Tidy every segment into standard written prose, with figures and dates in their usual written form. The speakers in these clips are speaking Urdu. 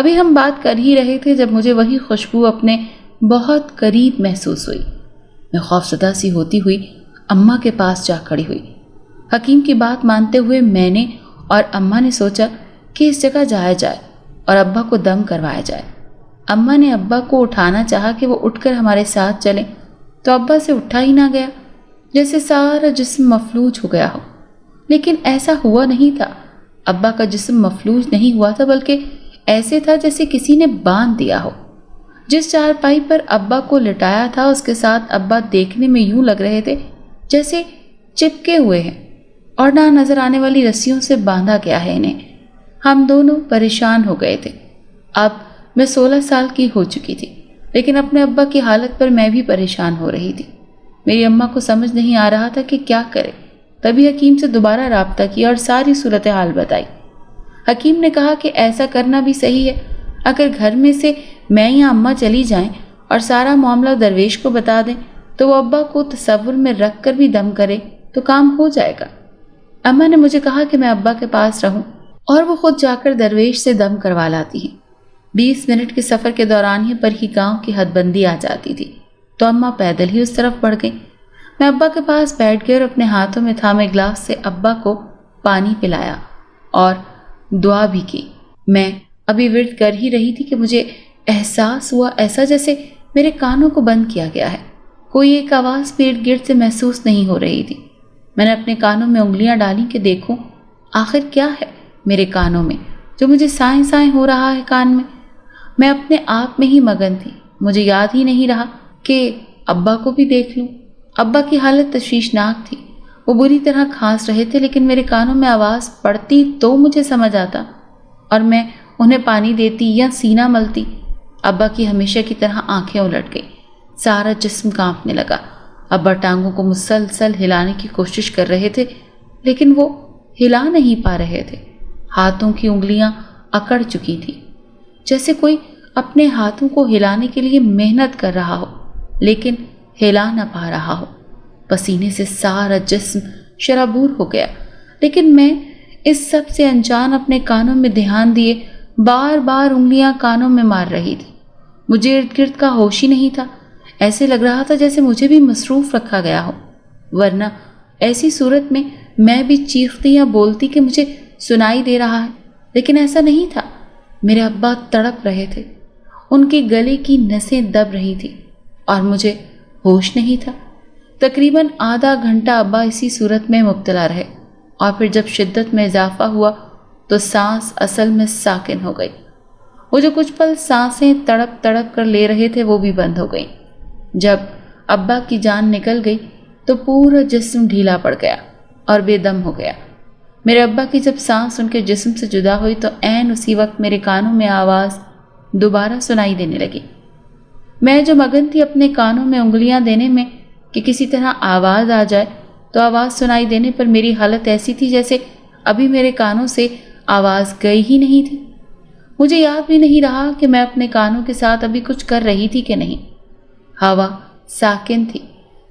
ابھی ہم بات کر ہی رہے تھے جب مجھے وہی خوشبو اپنے بہت قریب محسوس ہوئی۔ میں خوفزدہ سی ہوتی ہوئی اماں کے پاس جا کھڑی ہوئی۔ حکیم کی بات مانتے ہوئے میں نے اور اماں نے سوچا کہ اس جگہ جایا جائے اور ابا کو دم کروایا جائے۔ اماں نے ابا کو اٹھانا چاہا کہ وہ اٹھ کر ہمارے ساتھ چلیں، تو ابا سے اٹھا ہی نہ گیا، جیسے سارا جسم مفلوج ہو گیا ہو۔ لیکن ایسا ہوا نہیں تھا۔ ابا کا جسم مفلوج نہیں ہوا تھا، بلکہ ایسے تھا جیسے کسی نے باندھ دیا ہو۔ جس چارپائی پر ابا کو لٹایا تھا اس کے ساتھ ابا دیکھنے میں یوں لگ رہے تھے جیسے چپکے ہوئے ہیں اور نہ نظر آنے والی رسیوں سے باندھا گیا ہے انہیں۔ ہم دونوں پریشان ہو گئے تھے۔ اب میں 16 سال کی ہو چکی تھی، لیکن اپنے ابا کی حالت پر میں بھی پریشان ہو رہی تھی۔ میری اماں کو سمجھ نہیں آ رہا تھا کہ کیا کرے۔ تبھی حکیم سے دوبارہ رابطہ کیا اور ساری صورتحال بتائی۔ حکیم نے کہا کہ ایسا کرنا بھی صحیح ہے۔ اگر گھر میں سے میں یا اماں چلی جائیں اور سارا معاملہ درویش کو بتا دیں تو وہ ابا کو تصور میں رکھ کر بھی دم کرے تو کام ہو جائے گا۔ اماں نے مجھے کہا کہ میں ابا کے پاس رہوں اور وہ خود جا کر درویش سے دم کروا لاتی ہیں۔ 20 منٹ کے سفر کے دوران ہی پر ہی گاؤں کی حد بندی آ جاتی تھی، تو اماں پیدل ہی اس طرف بڑھ گئی۔ میں ابا کے پاس بیٹھ گئی اور اپنے ہاتھوں میں تھامے گلاس سے ابا کو پانی پلایا اور دعا بھی کی۔ میں ابھی ورد کر ہی رہی تھی کہ مجھے احساس ہوا ایسا جیسے میرے کانوں کو بند کیا گیا ہے۔ کوئی ایک آواز بھی ارد گرد سے محسوس نہیں ہو رہی تھی۔ میں نے اپنے کانوں میں انگلیاں ڈالی کہ دیکھوں آخر کیا ہے میرے کانوں میں جو مجھے سائیں سائیں ہو رہا ہے کان میں۔ میں اپنے آپ میں ہی مگن تھی۔ مجھے یاد ہی نہیں رہا کہ ابا کو بھی دیکھ لوں۔ ابا کی حالت تشویشناک تھی۔ وہ بری طرح کھانس رہے تھے، لیکن میرے کانوں میں آواز پڑتی تو مجھے سمجھ آتا اور میں انہیں پانی دیتی یا سینہ ملتی۔ ابا کی ہمیشہ کی طرح آنکھیں الٹ گئی، سارا جسم کانپنے لگا۔ ابا ٹانگوں کو مسلسل ہلانے کی کوشش کر رہے تھے، لیکن وہ ہلا نہیں پا رہے تھے۔ ہاتھوں کی انگلیاں اکڑ چکی تھی، جیسے کوئی اپنے ہاتھوں کو ہلانے کے لیے محنت کر رہا ہو لیکن ہلا نہ پا رہا ہو۔ پسینے سے سارا جسم شرابور ہو گیا، لیکن میں اس سب سے انجان اپنے کانوں میں دھیان دیے بار بار انگلیاں کانوں میں مار رہی تھی۔ مجھے ارد گرد کا ہوش ہی نہیں تھا۔ ایسے لگ رہا تھا جیسے مجھے بھی مصروف رکھا گیا ہو، ورنہ ایسی صورت میں بھی چیختی یا بولتی کہ مجھے سنائی دے رہا ہے، لیکن ایسا نہیں تھا۔ میرے ابا تڑپ رہے تھے، ان کے گلے کی نسیں دب رہی تھی اور مجھے ہوش نہیں تھا۔ تقریباً آدھا گھنٹہ ابا اسی صورت میں مبتلا رہے اور پھر جب شدت میں اضافہ ہوا تو سانس اصل میں ساکن ہو گئی۔ وہ جو کچھ پل سانسیں تڑپ تڑپ کر لے رہے تھے وہ بھی بند ہو گئیں۔ جب ابا کی جان نکل گئی تو پورا جسم ڈھیلا پڑ گیا اور بے دم ہو گیا۔ میرے ابا کی جب سانس ان کے جسم سے جدا ہوئی تو عین اسی وقت میرے کانوں میں آواز دوبارہ سنائی دینے لگی۔ میں جو مگن تھی اپنے کانوں میں انگلیاں دینے میں کہ کسی طرح آواز آ جائے، تو آواز سنائی دینے پر میری حالت ایسی تھی جیسے ابھی میرے کانوں سے آواز گئی ہی نہیں تھی۔ مجھے یاد بھی نہیں رہا کہ میں اپنے کانوں کے ساتھ ابھی کچھ کر رہی تھی کہ نہیں۔ ہوا ساکن تھی،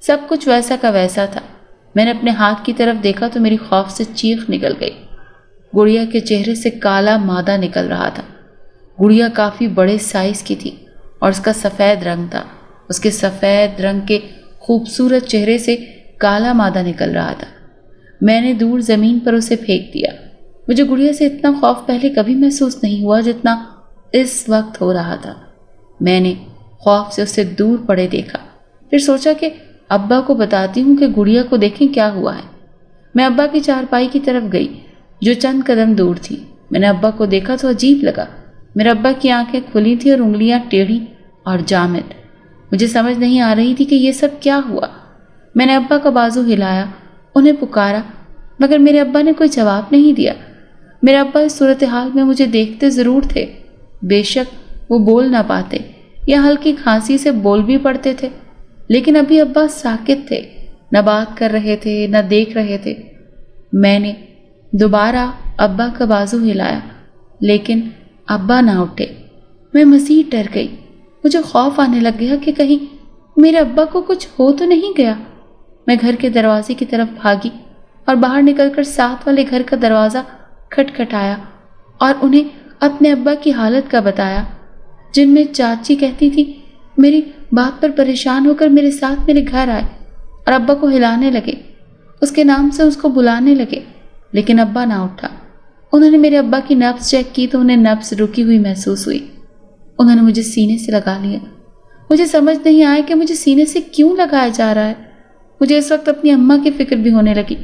سب کچھ ویسا کا ویسا تھا۔ میں نے اپنے ہاتھ کی طرف دیکھا تو میری خوف سے چیخ نکل گئی۔ گڑیا کے چہرے سے کالا مادہ نکل رہا تھا۔ گڑیا کافی بڑے سائز کی تھی اور اس کا سفید رنگ تھا۔ اس کے سفید رنگ کے خوبصورت چہرے سے کالا مادہ نکل رہا تھا۔ میں نے دور زمین پر اسے پھینک دیا۔ مجھے گڑیا سے اتنا خوف پہلے کبھی محسوس نہیں ہوا جتنا اس وقت ہو رہا تھا۔ میں نے خوف سے اسے دور پڑے دیکھا، پھر سوچا کہ ابا کو بتاتی ہوں کہ گڑیا کو دیکھیں کیا ہوا ہے۔ میں ابا کی چارپائی کی طرف گئی جو چند قدم دور تھی۔ میں نے ابا کو دیکھا تو عجیب لگا۔ میرے ابا کی آنکھیں کھلی تھی اور انگلیاں ٹیڑھی اور جامد۔ مجھے سمجھ نہیں آ رہی تھی کہ یہ سب کیا ہوا۔ میں نے ابا کا بازو ہلایا، انہیں پکارا، مگر میرے ابا نے کوئی جواب نہیں دیا۔ میرے ابا اس صورتحال میں مجھے دیکھتے ضرور تھے، بے شک وہ بول نہ پاتے یا ہلکی کھانسی سے بول بھی پڑتے تھے، لیکن ابھی ابا ساکت تھے، نہ بات کر رہے تھے نہ دیکھ رہے تھے۔ میں نے دوبارہ ابا کا بازو ہلایا، لیکن ابا نہ اٹھے۔ میں مزید ڈر گئی۔ مجھے خوف آنے لگ گیا کہ کہیں میرے ابا کو کچھ ہو تو نہیں گیا۔ میں گھر کے دروازے کی طرف بھاگی اور باہر نکل کر ساتھ والے گھر کا دروازہ کھٹکھٹایا اور انہیں اپنے ابا کی حالت کا بتایا، جن میں چاچی کہتی تھی میری بات پر پریشان ہو کر میرے ساتھ میرے گھر آئے اور ابا کو ہلانے لگے، اس کے نام سے اس کو بلانے لگے، لیکن ابا نہ اٹھا۔ انہوں نے میرے ابا کی نبض چیک کی تو انہیں نبض رکی ہوئی محسوس ہوئی۔ انہوں نے مجھے سینے سے لگا لیا۔ مجھے سمجھ نہیں آیا کہ مجھے سینے سے کیوں لگایا جا رہا ہے۔ مجھے اس وقت اپنی اماں کی فکر بھی ہونے لگی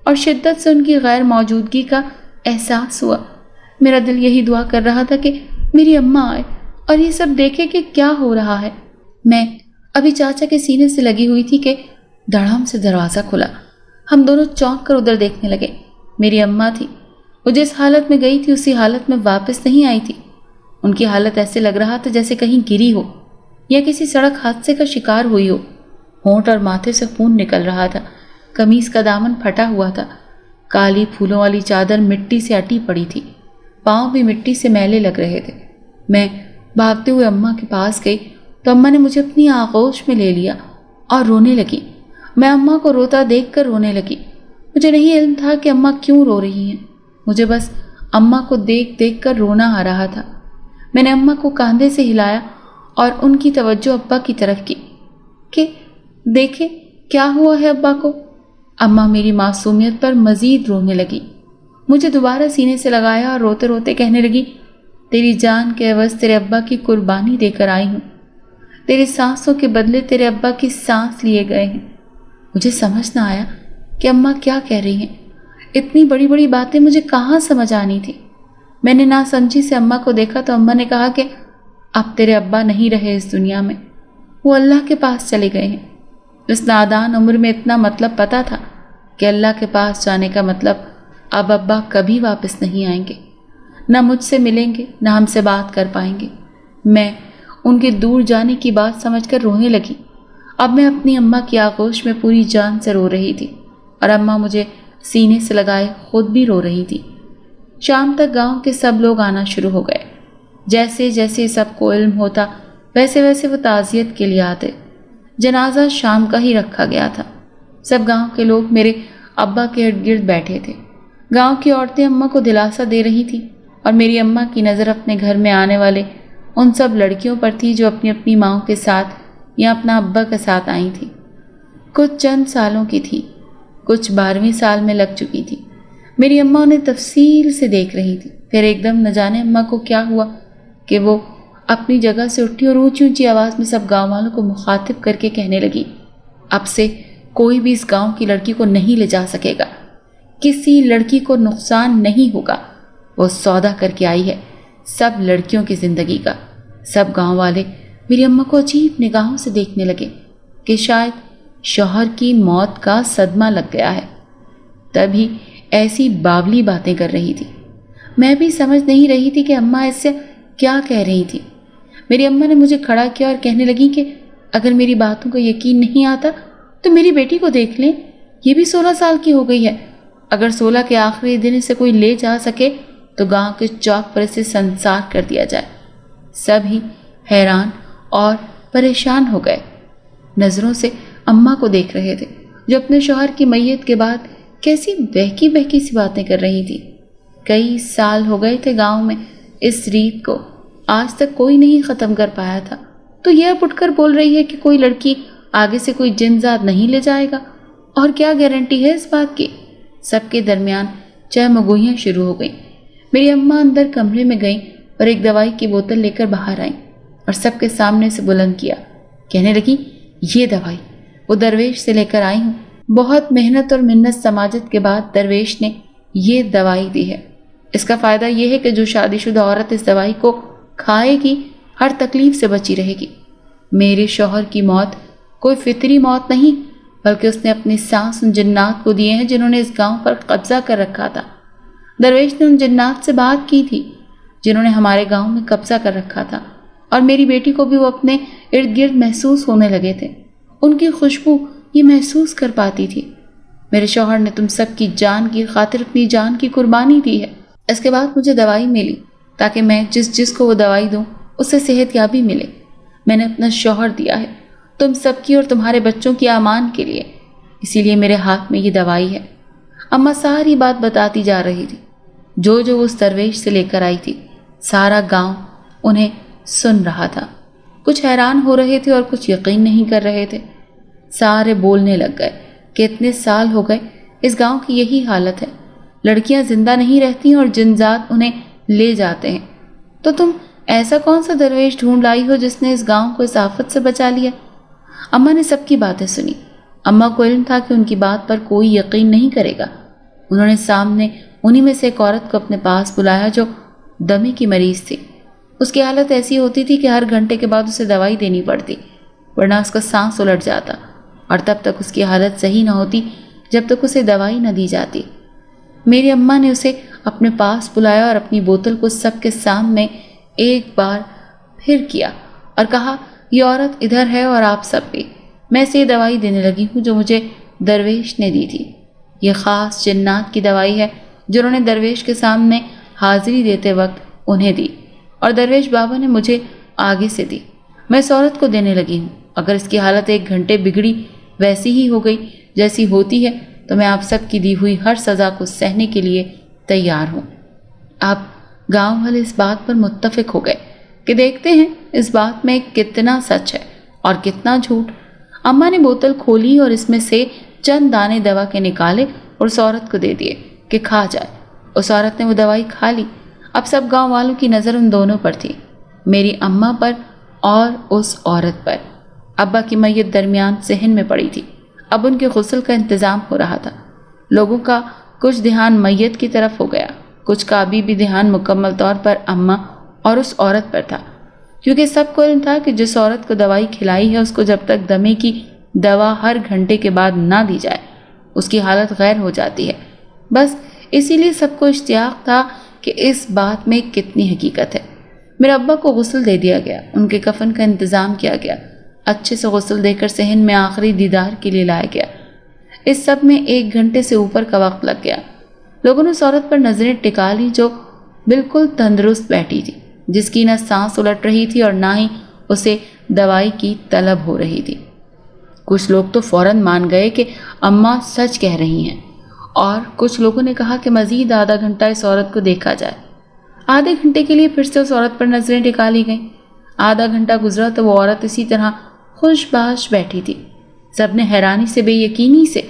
اور شدت سے ان کی غیر موجودگی کا احساس ہوا۔ میرا دل یہی دعا کر رہا تھا کہ میری اماں آئے اور یہ سب دیکھے کہ کیا ہو رہا ہے۔ میں ابھی چاچا کے سینے سے لگی ہوئی تھی کہ دھڑام سے دروازہ کھلا۔ ہم دونوں چونک کر ادھر دیکھنے لگے۔ میری اماں تھی، وہ جس حالت میں گئی تھی اسی حالت میں واپس نہیں آئی تھی۔ ان کی حالت ایسے لگ رہا تھا جیسے کہیں گری ہو یا کسی سڑک حادثے کا شکار ہوئی ہو۔ ہونٹ اور ماتھے سے خون نکل رہا تھا، قمیص کا دامن پھٹا ہوا تھا، کالی پھولوں والی چادر مٹی سے اٹی پڑی تھی، پاؤں بھی مٹی سے میلے لگ رہے تھے۔ میں بھاگتے ہوئے اماں کے پاس گئی تو اماں نے مجھے اپنی آغوش میں لے لیا اور رونے لگی۔ میں اماں کو روتا دیکھ کر رونے لگی۔ مجھے نہیں علم تھا کہ اماں کیوں رو رہی ہیں، مجھے بس اماں کو دیکھ دیکھ کر رونا آ رہا تھا۔ میں نے اماں کو کاندھے سے ہلایا اور ان کی توجہ ابا کی طرف کی کہ دیکھیں کیا ہوا ہے ابا کو۔ اماں میری معصومیت پر مزید رونے لگی، مجھے دوبارہ سینے سے لگایا اور روتے روتے کہنے لگی، تیری جان کے عوض تیرے ابا کی قربانی دے کر آئی ہوں، تیری سانسوں کے بدلے تیرے ابا کی سانس لیے گئے ہیں۔ مجھے سمجھ نہ آیا کہ اماں کیا کہہ رہی ہیں۔ اتنی بڑی بڑی باتیں مجھے کہاں سمجھ آنی تھی۔ میں نے ناسمجھی سے اماں کو دیکھا تو اماں نے کہا کہ اب تیرے ابا نہیں رہے اس دنیا میں، وہ اللہ کے پاس چلے گئے ہیں۔ اس نادان عمر میں اتنا مطلب پتا تھا کہ اللہ کے پاس جانے کا مطلب اب ابا کبھی واپس نہیں آئیں گے، نہ مجھ سے ملیں گے نہ ہم سے بات کر پائیں گے۔ میں ان کے دور جانے کی بات سمجھ کر رونے لگی۔ اب میں اپنی اماں کی آغوش میں پوری جان سے رو رہی تھی اور اماں مجھے سینے سے لگائے خود بھی رو رہی تھی۔ شام تک گاؤں کے سب لوگ آنا شروع ہو گئے۔ جیسے جیسے سب کو علم ہوتا ویسے ویسے وہ تعزیت کے لیے آتے۔ جنازہ شام کا ہی رکھا گیا تھا۔ سب گاؤں کے لوگ میرے ابا کے ارد گرد بیٹھے تھے۔ گاؤں کی عورتیں اماں کو دلاسا دے رہی تھیں اور میری اماں کی نظر اپنے گھر میں آنے والے ان سب لڑکیوں پر تھی جو اپنی اپنی ماؤں کے ساتھ یا اپنا ابا کے ساتھ آئی تھیں۔ کچھ چند سالوں کی تھی، کچھ 12ویں سال میں لگ چکی تھی۔ میری اماں انہیں تفصیل سے دیکھ رہی تھی۔ پھر ایک دم نہ جانے اماں کو کیا ہوا کہ وہ اپنی جگہ سے اٹھی اور اونچی اونچی آواز میں سب گاؤں والوں کو مخاطب کر کے کہنے لگی، اب سے کوئی بھی اس گاؤں کی لڑکی کو نہیں لے جا سکے گا، کسی لڑکی کو نقصان نہیں ہوگا، وہ سودا کر کے آئی ہے سب لڑکیوں کی زندگی کا۔ سب گاؤں والے میری اماں کو عجیب نگاہوں سے دیکھنے لگے کہ شاید شوہر کی موت کا صدمہ لگ گیا ہے، تبھی ایسی باولی باتیں کر رہی تھی۔ میں بھی سمجھ نہیں رہی تھی کہ اماں اس سے کیا کہہ رہی تھی۔ میری اماں نے مجھے کھڑا کیا اور کہنے لگی کہ اگر میری باتوں کو یقین نہیں آتا تو میری بیٹی کو دیکھ لیں، یہ بھی 16 سال کی ہو گئی ہے۔ اگر 16 کے آخری دن اسے کوئی لے جا سکے تو گاؤں کے چوک پر اسے سنسار کر دیا جائے۔ سب ہی حیران اور پریشان ہو گئے، نظروں سے اماں کو دیکھ رہے تھے جو اپنے شوہر کی میت کے بعد کیسی بہکی بہکی سی باتیں کر رہی تھی۔ کئی سال ہو گئے تھے گاؤں میں اس ریت کو آج تک کوئی نہیں ختم کر پایا تھا، تو یہ اب اٹھ کر بول رہی ہے کہ کوئی لڑکی آگے سے کوئی جن زاد نہیں لے جائے گا، اور کیا گارنٹی ہے اس بات کی؟ سب کے درمیان چہمگوئیاں شروع ہو گئیں۔ میری اماں اندر کمرے میں گئیں اور ایک دوائی کی بوتل لے کر باہر آئیں اور سب کے سامنے سے بلند کیا، کہنے لگی، یہ دوائی وہ درویش سے لے کر آئی ہوں، بہت محنت اور منت سماجت کے بعد درویش نے یہ دوائی دی ہے۔ اس کا فائدہ یہ ہے کہ جو شادی شدہ عورت اس دوائی کو کھائے گی ہر تکلیف سے بچی رہے گی۔ میرے شوہر کی موت کوئی فطری موت نہیں، بلکہ اس نے اپنی سانس ان جنات کو دیے ہیں جنہوں نے اس گاؤں پر قبضہ کر رکھا تھا۔ درویش نے ان جنات سے بات کی تھی جنہوں نے ہمارے گاؤں میں قبضہ کر رکھا تھا، اور میری بیٹی کو بھی وہ اپنے ارد گرد محسوس ہونے لگے تھے، ان کی خوشبو یہ محسوس کر پاتی تھی۔ میرے شوہر نے تم سب کی جان کی خاطر اپنی جان کی قربانی دی ہے۔ اس کے بعد مجھے دوائی ملی تاکہ میں جس کو وہ دوائی دوں اس سے صحت یابی ملے۔ میں نے اپنا شوہر دیا ہے تم سب کی اور تمہارے بچوں کی امان کے لیے، اسی لیے میرے ہاتھ میں یہ دوائی ہے۔ اماں ساری بات بتاتی جا رہی تھی جو اس درویش سے لے کر آئی تھی، سارا گاؤں انہیں سن رہا تھا۔ کچھ حیران ہو رہے تھے اور کچھ یقین نہیں کر رہے تھے۔ سارے بولنے لگ گئے کہ اتنے سال ہو گئے اس گاؤں کی یہی حالت ہے، لڑکیاں زندہ نہیں رہتی اور جنزات انہیں لے جاتے ہیں، تو تم ایسا کون سا درویش ڈھونڈ لائی ہو جس نے اس گاؤں کو اس آفت سے بچا لیا؟ اماں نے سب کی باتیں سنی۔ اماں کو علم تھا کہ ان کی بات پر کوئی یقین نہیں کرے گا۔ انہوں نے سامنے انہی میں سے ایک عورت کو اپنے پاس بلایا جو دمے کی مریض تھی۔ اس کی حالت ایسی ہوتی تھی کہ ہر گھنٹے کے بعد اسے دوائی دینی پڑتی، ورنہ اس کا سانس الٹ جاتا، اور تب تک اس کی حالت صحیح نہ ہوتی جب تک اسے دوائی نہ دی جاتی۔ میری اماں نے اسے اپنے پاس بلایا اور اپنی بوتل کو سب کے سامنے ایک بار پھر کیا اور کہا، یہ عورت ادھر ہے اور آپ سب بھی۔ میں اسے یہ دوائی دینے لگی ہوں جو مجھے درویش نے دی تھی۔ یہ خاص جنات کی دوائی ہے جو انہوں نے درویش کے سامنے حاضری دیتے وقت انہیں دی، اور درویش بابا نے مجھے آگے سے دی۔ میں اس عورت کو دینے لگی ہوں۔ اگر اس کی حالت 1 گھنٹے بگڑی ویسی ہی ہو گئی جیسی ہوتی ہے تو میں آپ سب کی دی ہوئی ہر سزا کو سہنے کے لیے تیار ہوں۔ آپ گاؤں والے اس بات پر متفق ہو گئے کہ دیکھتے ہیں اس بات میں کتنا سچ ہے اور کتنا جھوٹ۔ اماں نے بوتل کھولی اور اس میں سے چند دانے دوا کے نکالے اور اس عورت کو دے دیے کہ کھا جائے۔ اس عورت نے وہ دوائی کھا لی۔ اب سب گاؤں والوں کی نظر ان دونوں پر تھی، میری اماں پر اور اس عورت پر۔ ابا کی میت درمیان صحن میں پڑی تھی۔ اب ان کے غسل کا انتظام ہو رہا تھا۔ لوگوں کا کچھ دھیان میت کی طرف ہو گیا، کچھ کا ابھی بھی دھیان مکمل طور پر اماں اور اس عورت پر تھا، کیونکہ سب کو علم تھا کہ جس عورت کو دوائی کھلائی ہے اس کو جب تک دمے کی دوا ہر گھنٹے کے بعد نہ دی جائے اس کی حالت غیر ہو جاتی ہے۔ بس اسی لیے سب کو اشتیاق تھا کہ اس بات میں کتنی حقیقت ہے۔ میرے ابا کو غسل دے دیا گیا، ان کے کفن کا انتظام کیا گیا، اچھے سے غسل دے کر صحن میں آخری دیدار کے لیے لایا گیا۔ اس سب میں 1 گھنٹے سے اوپر کا وقت لگ گیا۔ لوگوں نے اس عورت پر نظریں ٹکا لی جو بالکل تندرست بیٹھی تھی، جس کی نہ سانس الٹ رہی تھی اور نہ ہی اسے دوائی کی طلب ہو رہی تھی۔ کچھ لوگ تو فوراً مان گئے کہ اماں سچ کہہ رہی ہیں، اور کچھ لوگوں نے کہا کہ مزید آدھا گھنٹہ اس عورت کو دیکھا جائے۔ آدھے گھنٹے کے لیے پھر سے اس عورت پر نظریں ٹکا لی گئیں۔ آدھا گھنٹہ گزرا تو وہ عورت اسی طرح خوش باش بیٹھی تھی۔ سب نے حیرانی سے، بے یقینی سے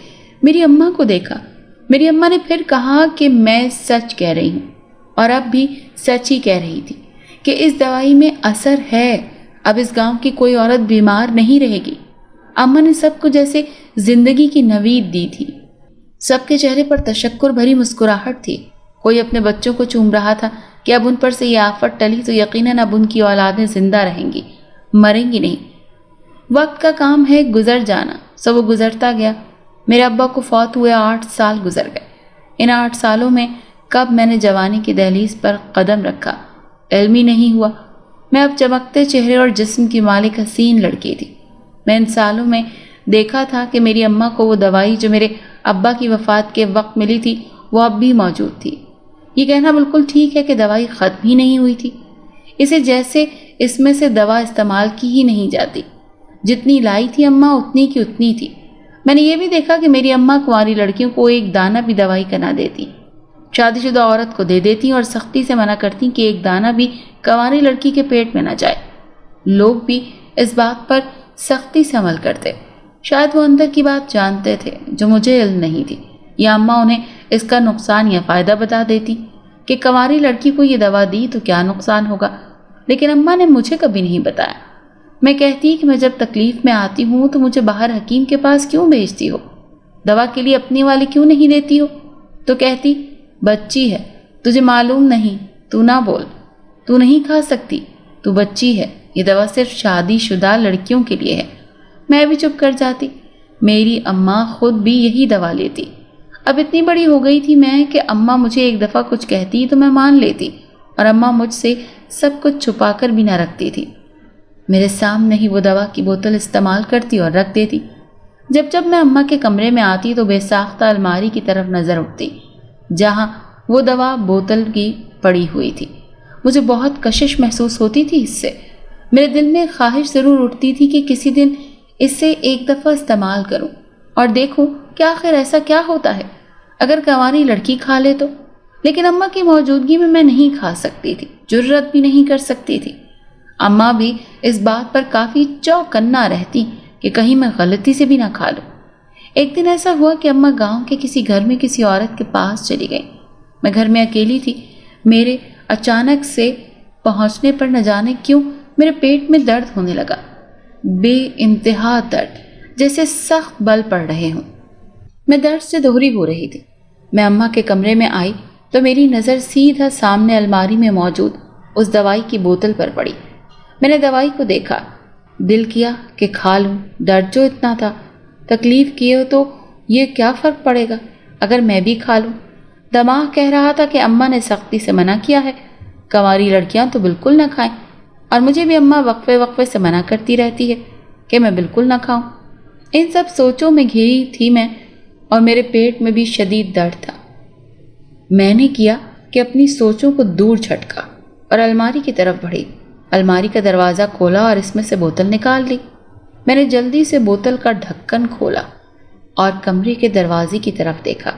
میری اماں کو دیکھا۔ میری اماں نے پھر کہا کہ میں سچ کہہ رہی ہوں، اور اب بھی سچ ہی کہہ رہی تھی کہ اس دوائی میں اثر ہے، اب اس گاؤں کی کوئی عورت بیمار نہیں رہے گی۔ اماں نے سب کو جیسے زندگی کی نوید دی تھی۔ سب کے چہرے پر تشکر بھری مسکراہٹ تھی۔ کوئی اپنے بچوں کو چوم رہا تھا کہ اب ان پر سے یہ آفت ٹلی تو یقیناً اب ان کی اولادیں زندہ رہیں گی، مریں گی نہیں۔ وقت کا کام ہے گزر جانا، سو وہ گزرتا گیا۔ میرے ابا کو فوت ہوئے 8 سال گزر گئے۔ ان 8 سالوں میں کب میں نے جوانی کی دہلیز پر قدم رکھا علم ہی نہیں ہوا۔ میں اب چمکتے چہرے اور جسم کی مالک حسین لڑکی تھی۔ میں ان سالوں میں دیکھا تھا کہ میری اماں کو وہ دوائی جو میرے ابا کی وفات کے وقت ملی تھی وہ اب بھی موجود تھی۔ یہ کہنا بالکل ٹھیک ہے کہ دوائی ختم ہی نہیں ہوئی تھی، اسے جیسے اس میں سے دوا استعمال کی ہی نہیں جاتی۔ جتنی لائی تھی اماں اتنی کی اتنی تھی۔ میں نے یہ بھی دیکھا کہ میری اماں کنواری لڑکیوں کو ایک دانہ بھی دوائی کا نہ دیتی، شادی شدہ عورت کو دے دیتی اور سختی سے منع کرتی کہ ایک دانہ بھی کنواری لڑکی کے پیٹ میں نہ جائے۔ لوگ بھی اس بات پر سختی سے عمل کرتے۔ شاید وہ اندر کی بات جانتے تھے جو مجھے علم نہیں تھی، یا اماں انہیں اس کا نقصان یا فائدہ بتا دیتی کہ کنواری لڑکی کو یہ دوا دی تو کیا نقصان ہوگا، لیکن اماں نے مجھے کبھی نہیں بتایا۔ میں کہتی کہ میں جب تکلیف میں آتی ہوں تو مجھے باہر حکیم کے پاس کیوں بھیجتی ہو، دوا کے لیے اپنی والی کیوں نہیں دیتی ہو؟ تو کہتی، بچی ہے، تجھے معلوم نہیں، تو نہ بول، تو نہیں کھا سکتی، تو بچی ہے، یہ دوا صرف شادی شدہ لڑکیوں کے لیے ہے۔ میں بھی چپ کر جاتی۔ میری اماں خود بھی یہی دوا لیتی۔ اب اتنی بڑی ہو گئی تھی میں کہ اماں مجھے ایک دفعہ کچھ کہتی تو میں مان لیتی، اور اماں مجھ سے سب کچھ چھپا کر بھی نہ رکھتی تھی۔ میرے سامنے ہی وہ دوا کی بوتل استعمال کرتی اور رکھ دیتی۔ جب جب میں اماں کے کمرے میں آتی تو بے ساختہ الماری کی طرف نظر اٹھتی جہاں وہ دوا بوتل کی پڑی ہوئی تھی۔ مجھے بہت کشش محسوس ہوتی تھی اس سے۔ میرے دل میں خواہش ضرور اٹھتی تھی کہ کسی دن اسے ایک دفعہ استعمال کروں اور دیکھوں کہ آخر ایسا کیا ہوتا ہے اگر کنواری لڑکی کھا لے تو۔ لیکن اماں کی موجودگی میں نہیں کھا سکتی تھی، جرت بھی نہیں کر سکتی تھی۔ اماں بھی اس بات پر کافی چوکنا رہتی کہ کہیں میں غلطی سے بھی نہ کھا لوں۔ ایک دن ایسا ہوا کہ اماں گاؤں کے کسی گھر میں کسی عورت کے پاس چلی گئی۔ میں گھر میں اکیلی تھی۔ میرے اچانک سے پہنچنے پر نہ جانے کیوں میرے پیٹ میں درد ہونے لگا، بے انتہا درد، جیسے سخت بل پڑ رہے ہوں۔ میں درد سے دوہری ہو رہی تھی۔ میں اماں کے کمرے میں آئی تو میری نظر سیدھا سامنے الماری میں موجود اس دوائی کی بوتل پر پڑی۔ میں نے دوائی کو دیکھا، دل کیا کہ کھا لوں، درد جو اتنا تھا، تکلیف کیے تو یہ کیا فرق پڑے گا اگر میں بھی کھا لوں۔ دماغ کہہ رہا تھا کہ اماں نے سختی سے منع کیا ہے، کنواری لڑکیاں تو بالکل نہ کھائیں، اور مجھے بھی اماں وقفے وقفے سے منع کرتی رہتی ہے کہ میں بالکل نہ کھاؤں۔ ان سب سوچوں میں گھری تھی میں، اور میرے پیٹ میں بھی شدید درد تھا۔ میں نے کیا کہ اپنی سوچوں کو دور جھٹکا اور الماری کی طرف بڑھی۔ الماری کا دروازہ کھولا اور اس میں سے بوتل نکال لی۔ میں نے جلدی سے بوتل کا ڈھکن کھولا اور کمرے کے دروازے کی طرف دیکھا۔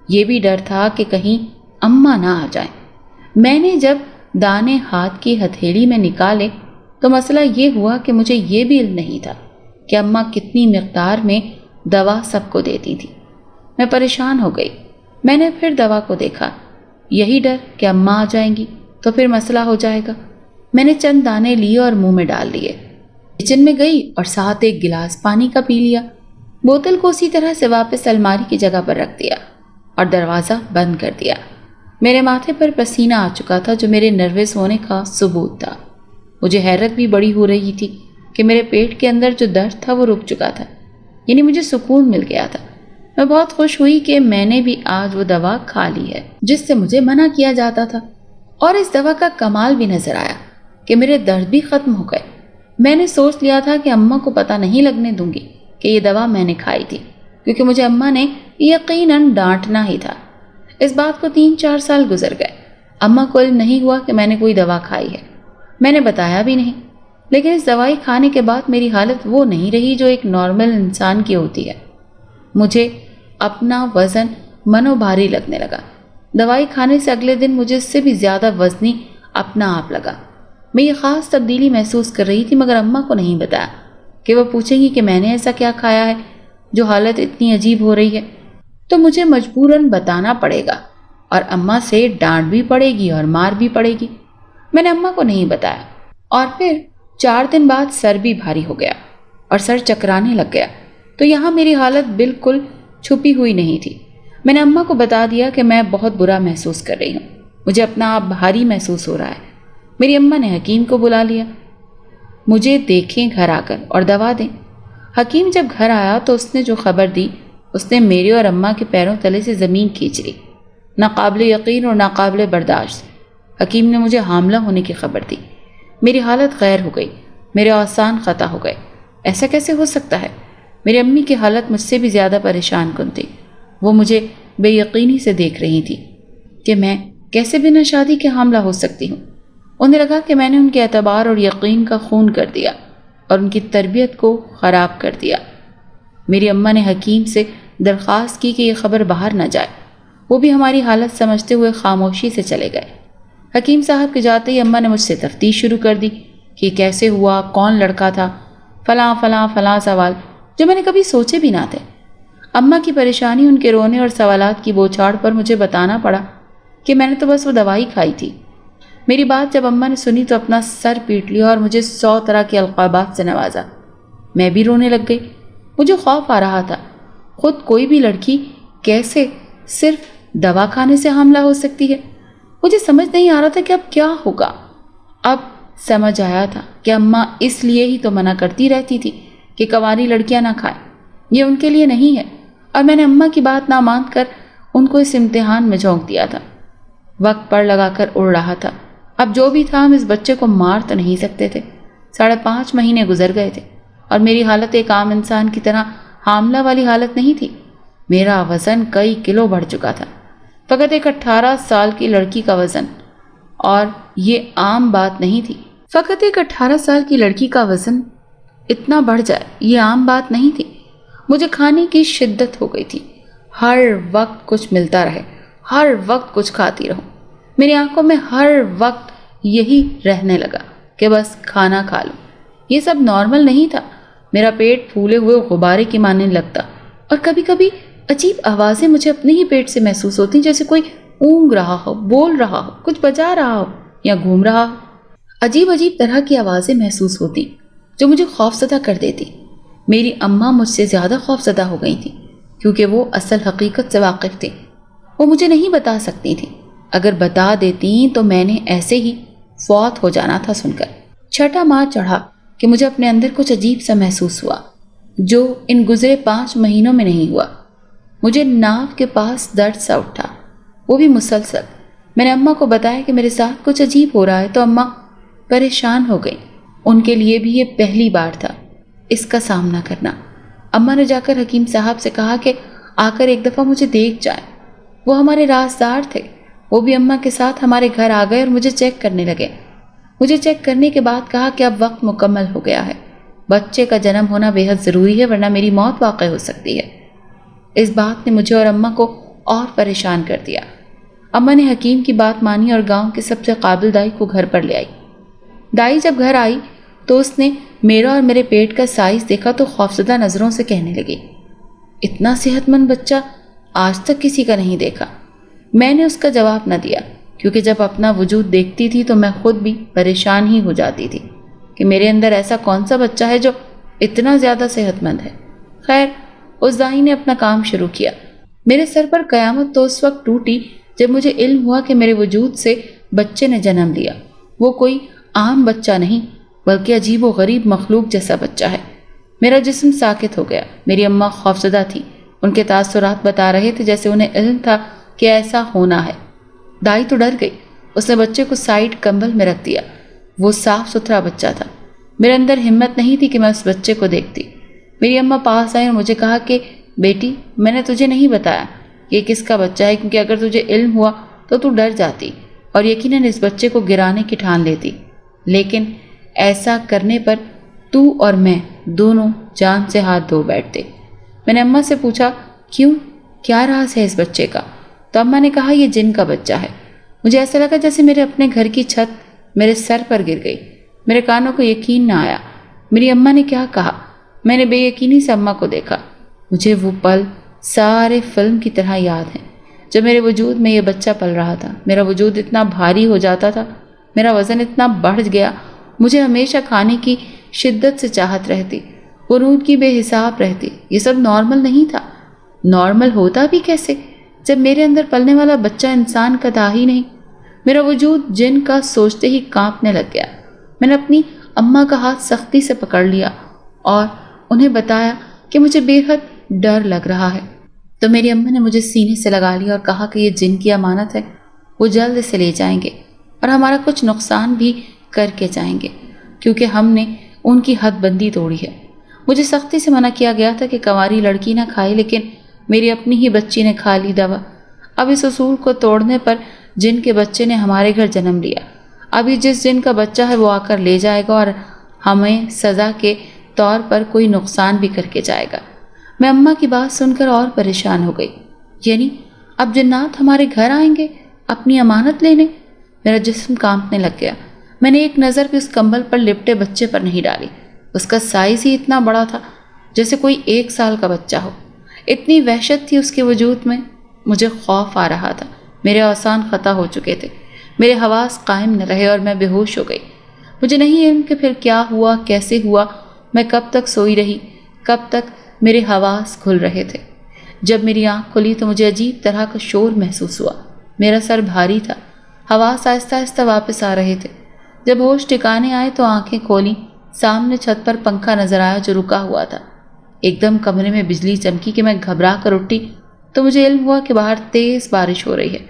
یہ بھی ڈر تھا کہ کہیں اماں نہ آ جائیں۔ میں نے جب دانے ہاتھ کی ہتھیلی میں نکالے تو مسئلہ یہ ہوا کہ مجھے یہ بھی علم نہیں تھا کہ اماں کتنی مقدار میں دوا سب کو دیتی تھی۔ میں پریشان ہو گئی۔ میں نے پھر دوا کو دیکھا، یہی ڈر کہ اماں آ جائیں گی تو پھر مسئلہ ہو جائے گا۔ میں نے چند دانے لیے اور منہ میں ڈال لیے، کچن میں گئی اور ساتھ ایک گلاس پانی کا پی لیا۔ بوتل کو اسی طرح سے واپس الماری کی جگہ پر رکھ دیا اور دروازہ بند کر دیا۔ میرے ماتھے پر پسینہ آ چکا تھا جو میرے نروس ہونے کا ثبوت تھا۔ مجھے حیرت بھی بڑی ہو رہی تھی کہ میرے پیٹ کے اندر جو درد تھا وہ رک چکا تھا، یعنی مجھے سکون مل گیا تھا۔ میں بہت خوش ہوئی کہ میں نے بھی آج وہ دوا کھا لی ہے جس سے مجھے منع کیا جاتا تھا، اور اس دوا کا کمال بھی نظر آیا کہ میرے درد بھی ختم ہو گئے۔ میں نے سوچ لیا تھا کہ اماں کو پتہ نہیں لگنے دوں گی کہ یہ دوا میں نے کھائی تھی، کیونکہ مجھے اماں نے یقیناً ڈانٹنا ہی تھا۔ اس بات کو 3-4 سال گزر گئے۔ اماں کو علم نہیں ہوا کہ میں نے کوئی دوا کھائی ہے، میں نے بتایا بھی نہیں۔ لیکن اس دوائی کھانے کے بعد میری حالت وہ نہیں رہی جو ایک نارمل انسان کی ہوتی ہے۔ مجھے اپنا وزن منو بھاری لگنے لگا۔ دوائی کھانے سے اگلے دن مجھے اس سے بھی زیادہ وزنی اپنا آپ لگا۔ میں یہ خاص تبدیلی محسوس کر رہی تھی، مگر اماں کو نہیں بتایا کہ وہ پوچھیں گی کہ میں نے ایسا کیا کھایا ہے جو حالت اتنی عجیب ہو رہی ہے، تو مجھے مجبوراً بتانا پڑے گا، اور اماں سے ڈانٹ بھی پڑے گی اور مار بھی پڑے گی۔ میں نے اماں کو نہیں بتایا، اور پھر 4 دن بعد سر بھی بھاری ہو گیا اور سر چکرانے لگ گیا، تو یہاں میری حالت بالکل چھپی ہوئی نہیں تھی۔ میں نے اماں کو بتا دیا کہ میں بہت برا محسوس کر رہی ہوں، مجھے اپنا آپ بھاری محسوس ہو رہا ہے۔ میری اماں نے حکیم کو بلا لیا، مجھے دیکھیں گھر آ کر اور دوا دیں۔ حکیم جب گھر آیا تو اس نے جو خبر دی، اس نے میرے اور اماں کے پیروں تلے سے زمین کھینچ لی۔ ناقابل یقین اور ناقابل برداشت، حکیم نے مجھے حاملہ ہونے کی خبر دی۔ میری حالت غیر ہو گئی، میرے اوسان قطع ہو گئے۔ ایسا کیسے ہو سکتا ہے؟ میری امی کی حالت مجھ سے بھی زیادہ پریشان کن تھی۔ وہ مجھے بے یقینی سے دیکھ رہی تھی کہ میں کیسے بنا شادی کے حاملہ ہو سکتی ہوں۔ انہیں لگا کہ میں نے ان کے اعتبار اور یقین کا خون کر دیا اور ان کی تربیت کو خراب کر دیا۔ میری اماں نے حکیم سے درخواست کی کہ یہ خبر باہر نہ جائے۔ وہ بھی ہماری حالت سمجھتے ہوئے خاموشی سے چلے گئے۔ حکیم صاحب کے جاتے ہی اماں نے مجھ سے تفتیش شروع کر دی کہ یہ کیسے ہوا، کون لڑکا تھا، فلاں فلاں فلاں سوال جو میں نے کبھی سوچے بھی نہ تھے۔ اماں کی پریشانی، ان کے رونے اور سوالات کی بوچھاڑ پر مجھے بتانا پڑا کہ میں نے تو بس وہ دوائی کھائی تھی۔ میری بات جب اماں نے سنی تو اپنا سر پیٹ لیا اور مجھے 100 طرح کے القابات سے نوازا۔ میں بھی رونے لگ گئی۔ مجھے خوف آ رہا تھا، خود کوئی بھی لڑکی کیسے صرف دوا کھانے سے حاملہ ہو سکتی ہے؟ مجھے سمجھ نہیں آ رہا تھا کہ اب کیا ہوگا۔ اب سمجھ آیا تھا کہ اماں اس لیے ہی تو منع کرتی رہتی تھی کہ کنواری لڑکیاں نہ کھائیں، یہ ان کے لیے نہیں ہے، اور میں نے اماں کی بات نہ مان کر ان کو اس امتحان میں جھونک دیا تھا۔ وقت پر لگا کر اڑ رہا تھا۔ اب جو بھی تھا، ہم اس بچے کو مار تو نہیں سکتے تھے۔ 5.5 مہینے گزر گئے تھے اور میری حالت ایک عام انسان کی طرح حاملہ والی حالت نہیں تھی۔ میرا وزن کئی کلو بڑھ چکا تھا، فقط ایک 18 سال کی لڑکی کا وزن، اور یہ عام بات نہیں تھی۔ فقط ایک 18 سال کی لڑکی کا وزن اتنا بڑھ جائے، یہ عام بات نہیں تھی۔ مجھے کھانے کی شدت ہو گئی تھی، ہر وقت کچھ ملتا رہے، ہر وقت کچھ کھاتی رہوں۔ میری آنکھوں میں ہر وقت یہی رہنے لگا کہ بس کھانا کھا لوں۔ یہ سب نارمل نہیں تھا۔ میرا پیٹ پھولے ہوئے غبارے کی ماننے لگتا، اور کبھی کبھی عجیب آوازیں مجھے اپنے ہی پیٹ سے محسوس ہوتی، جیسے کوئی اونگ رہا ہو، بول رہا ہو، کچھ بجا رہا ہو یا گھوم رہا ہو۔ عجیب عجیب طرح کی آوازیں محسوس ہوتی جو مجھے خوفزدہ کر دیتی۔ میری اماں مجھ سے زیادہ خوفزدہ ہو گئی تھیں، کیونکہ وہ اصل حقیقت سے واقف تھیں۔ وہ مجھے نہیں بتا سکتی تھیں۔ اگر بتا دیتی تو میں نے ایسے ہی فوت ہو جانا تھا سن کر۔ چھٹا ماہ چڑھا کہ مجھے اپنے اندر کچھ عجیب سا محسوس ہوا، جو ان گزرے 5 مہینوں میں نہیں ہوا۔ مجھے ناف کے پاس درد سا اٹھا، وہ بھی مسلسل۔ میں نے اماں کو بتایا کہ میرے ساتھ کچھ عجیب ہو رہا ہے تو اماں پریشان ہو گئی۔ ان کے لیے بھی یہ پہلی بار تھا اس کا سامنا کرنا۔ اماں نے جا کر حکیم صاحب سے کہا کہ آ کر ایک دفعہ مجھے دیکھ جائیں۔ وہ ہمارے رازدار تھے۔ وہ بھی اماں کے ساتھ ہمارے گھر آ گئے اور مجھے چیک کرنے لگے۔ مجھے چیک کرنے کے بعد کہا کہ اب وقت مکمل ہو گیا ہے، بچے کا جنم ہونا بے حد ضروری ہے، ورنہ میری موت واقع ہو سکتی ہے۔ اس بات نے مجھے اور اماں کو اور پریشان کر دیا۔ اماں نے حکیم کی بات مانی اور گاؤں کے سب سے قابل دائی کو گھر پر لے آئی۔ دائی جب گھر آئی تو اس نے میرا اور میرے پیٹ کا سائز دیکھا تو خوفزدہ نظروں سے کہنے لگی، اتنا صحت مند بچہ آج تک کسی کا نہیں دیکھا۔ میں نے اس کا جواب نہ دیا، کیونکہ جب اپنا وجود دیکھتی تھی تو میں خود بھی پریشان ہی ہو جاتی تھی کہ میرے اندر ایسا کون سا بچہ ہے جو اتنا زیادہ صحت مند ہے۔ خیر، اس دائی نے اپنا کام شروع کیا۔ میرے سر پر قیامت تو اس وقت ٹوٹی جب مجھے علم ہوا کہ میرے وجود سے بچے نے جنم لیا۔ وہ کوئی عام بچہ نہیں، بلکہ عجیب و غریب مخلوق جیسا بچہ ہے۔ میرا جسم ساکت ہو گیا۔ میری اماں خوفزدہ تھی۔ ان کے تاثرات بتا رہے تھے جیسے انہیں علم تھا کہ ایسا ہونا ہے۔ دائی تو ڈر گئی۔ اس نے بچے کو سائڈ کمبل میں رکھ دیا۔ وہ صاف ستھرا بچہ تھا۔ میرے اندر ہمت نہیں تھی کہ میں اس بچے کو دیکھتی۔ میری اماں پاس آئی اور مجھے کہا کہ بیٹی، میں نے تجھے نہیں بتایا کہ یہ کس کا بچہ ہے، کیونکہ اگر تجھے علم ہوا تو ڈر جاتی اور یقیناً اس بچے کو گرانے کی ٹھان لیتی، لیکن ایسا کرنے پر تو اور میں دونوں جان سے ہاتھ دھو بیٹھتے۔ میں نے اماں سے پوچھا، کیوں، کیا راز ہے اس بچے کا؟ تو اماں نے کہا، یہ جن کا بچہ ہے۔ مجھے ایسا لگا جیسے میرے اپنے گھر کی چھت میرے سر پر گر گئی۔ میرے کانوں کو یقین نہ آیا۔ میری اماں نے کیا کہا؟ میں نے بے یقینی سے اماں کو دیکھا۔ مجھے وہ پل سارے فلم کی طرح یاد ہیں جب میرے وجود میں یہ بچہ پل رہا تھا۔ میرا وجود اتنا بھاری ہو جاتا تھا، میرا وزن اتنا بڑھ گیا، مجھے ہمیشہ کھانے کی شدت سے چاہت رہتی، قنوت کی بے حساب رہتی۔ یہ سب نارمل نہیں تھا۔ نارمل ہوتا بھی کیسے جب میرے اندر پلنے والا بچہ انسان کا تھا ہی نہیں؟ میرا وجود جن کا سوچتے ہی کانپنے لگ گیا۔ میں نے اپنی اماں کا ہاتھ سختی سے پکڑ لیا اور انہیں بتایا کہ مجھے بے حد ڈر لگ رہا ہے۔ تو میری اماں نے مجھے سینے سے لگا لیا اور کہا کہ یہ جن کی امانت ہے، وہ جلد سے لے جائیں گے اور ہمارا کچھ نقصان بھی کر کے جائیں گے، کیونکہ ہم نے ان کی حد بندی توڑی ہے۔ مجھے سختی سے منع کیا گیا تھا کہ کنواری لڑکی نہ کھائے، لیکن میری اپنی ہی بچی نے کھا لی دوا۔ اب اس اصول کو توڑنے پر جن کے بچے نے ہمارے گھر جنم لیا۔ ابھی جس جن کا بچہ ہے وہ آ کر لے جائے گا اور ہمیں سزا کے طور پر کوئی نقصان بھی کر کے جائے گا۔ میں اماں کی بات سن کر اور پریشان ہو گئی۔ یعنی اب جنات ہمارے گھر آئیں گے اپنی امانت لینے؟ میرا جسم کانپنے لگ گیا۔ میں نے ایک نظر بھی اس کمبل پر لپٹے بچے پر نہیں ڈالی۔ اس کا سائز ہی اتنا بڑا تھا جیسے کوئی 1 سال کا بچہ ہو۔ اتنی وحشت تھی اس کے وجود میں، مجھے خوف آ رہا تھا۔ میرے اوزان خطا ہو چکے تھے، میرے حواس قائم نہ رہے اور میں بے ہوش ہو گئی۔ مجھے نہیں علم کہ پھر کیا ہوا، کیسے ہوا، میں کب تک سوئی رہی، کب تک میرے حواس کھل رہے تھے۔ جب میری آنکھ کھلی تو مجھے عجیب طرح کا شور محسوس ہوا۔ میرا سر بھاری تھا، حواس آہستہ آہستہ واپس آ رہے تھے۔ جب ہوش ٹھکانے آئے تو آنکھیں کھولیں، سامنے چھت پر پنکھا نظر آیا جو رکا ہوا تھا۔ ایک دم کمرے میں بجلی چمکی کہ میں گھبرا کر اٹھی تو مجھے علم ہوا کہ باہر تیز بارش ہو رہی ہے۔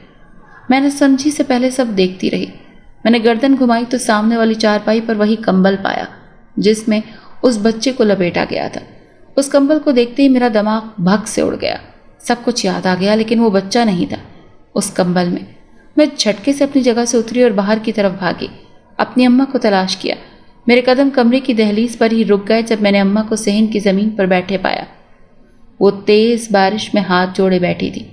میں نے سمجھی سے پہلے سب دیکھتی رہی۔ میں نے گردن گھمائی تو سامنے والی چارپائی پر وہی کمبل پایا جس میں اس بچے کو لپیٹا گیا تھا۔ اس کمبل کو دیکھتے ہی میرا دماغ بھگ سے اڑ گیا۔ سب کچھ یاد آ گیا، لیکن وہ بچہ نہیں تھا اس کمبل میں۔ میں جھٹکے سے اپنی جگہ سے اتری اور باہر کی طرف بھاگی، اپنی اماں کو تلاش کیا۔ میرے قدم کمرے کی دہلیز پر ہی رک گئے جب میں نے اماں کو صحن کی زمین پر بیٹھے پایا۔ وہ تیز بارش میں ہاتھ جوڑے بیٹھی تھی۔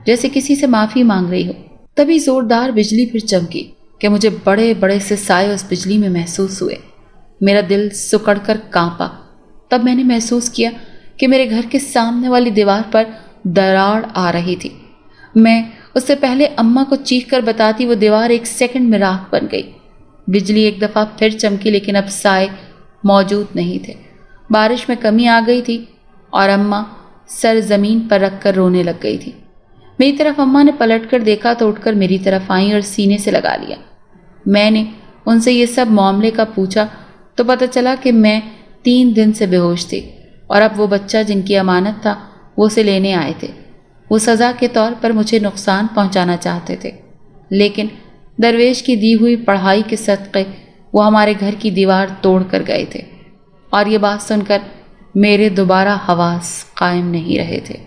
جیسے کسی سے معافی مانگ رہی ہو۔ تبھی زوردار بجلی پھر چمکی کہ مجھے بڑے بڑے سے سائے اس بجلی میں محسوس ہوئے۔ میرا دل سکڑ کر کانپا۔ تب میں نے محسوس کیا کہ میرے گھر کے سامنے والی دیوار پر دراڑ آ رہی تھی۔ میں اس سے پہلے اماں کو چیخ کر بتاتی وہ دیوار ایک سیکنڈ میں راکھ بن گئی۔ بجلی ایک دفعہ پھر چمکی لیکن اب سائے موجود نہیں تھے۔ بارش میں کمی آ گئی تھی اور اماں سر زمین پر رکھ کر رونے لگ گئی تھی۔ میری طرف اماں نے پلٹ کر دیکھا تو اٹھ کر میری طرف آئیں اور سینے سے لگا لیا۔ میں نے ان سے یہ سب معاملے کا پوچھا تو پتہ چلا کہ میں 3 دن سے بے ہوش تھی اور اب وہ بچہ جن کی امانت تھا وہ اسے لینے آئے تھے۔ وہ سزا کے طور پر مجھے نقصان پہنچانا چاہتے تھے، لیکن درویش کی دی ہوئی پڑھائی کے صدقے وہ ہمارے گھر کی دیوار توڑ کر گئے تھے، اور یہ بات سن کر میرے دوبارہ حواس قائم نہیں رہے تھے۔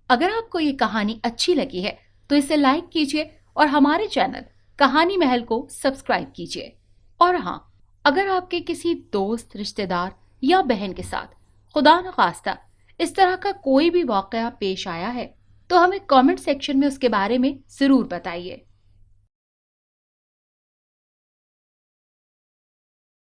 اگر آپ کو یہ کہانی اچھی لگی ہے تو اسے لائک کیجیے اور ہمارے چینل کہانی محل کو سبسکرائب کیجیے۔ اور ہاں، اگر آپ کے کسی دوست، رشتہ دار یا بہن کے ساتھ خدا نخواستہ اس طرح کا کوئی بھی واقعہ پیش آیا ہے تو ہمیں کامنٹ سیکشن میں اس کے بارے میں ضرور بتائیے۔